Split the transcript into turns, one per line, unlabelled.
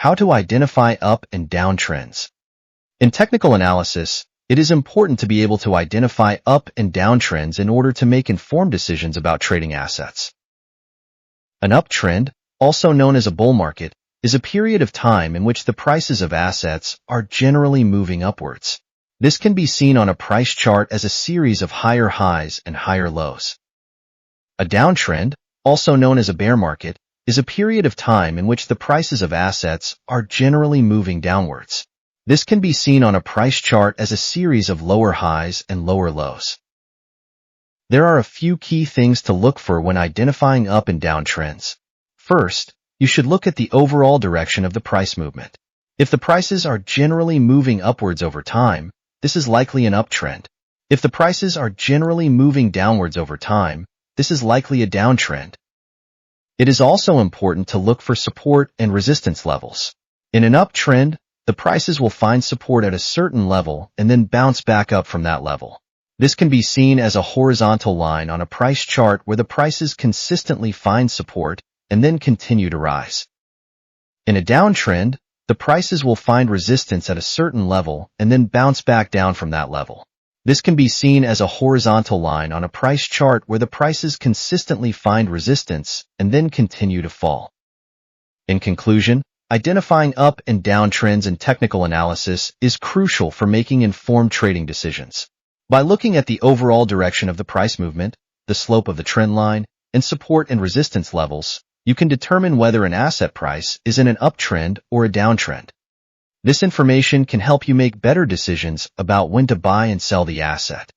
How to identify up and down trends. In technical analysis, it is important to be able to identify up and down trends in order to make informed decisions about trading assets. An uptrend, also known as a bull market, is a period of time in which the prices of assets are generally moving upwards. This can be seen on a price chart as a series of higher highs and higher lows. A downtrend, also known as a bear market, is a period of time in which the prices of assets are generally moving downwards. This can be seen on a price chart as a series of lower highs and lower lows. There are a few key things to look for when identifying up and down trends. First, you should look at the overall direction of the price movement. If the prices are generally moving upwards over time, this is likely an uptrend. If the prices are generally moving downwards over time, this is likely a downtrend. It is also important to look for support and resistance levels. In an uptrend, the prices will find support at a certain level and then bounce back up from that level. This can be seen as a horizontal line on a price chart where the prices consistently find support and then continue to rise. In a downtrend, the prices will find resistance at a certain level and then bounce back down from that level. This can be seen as a horizontal line on a price chart where the prices consistently find resistance and then continue to fall. In conclusion, identifying up and down trends in technical analysis is crucial for making informed trading decisions. By looking at the overall direction of the price movement, the slope of the trend line, and support and resistance levels, you can determine whether an asset price is in an uptrend or a downtrend. This information can help you make better decisions about when to buy and sell the asset.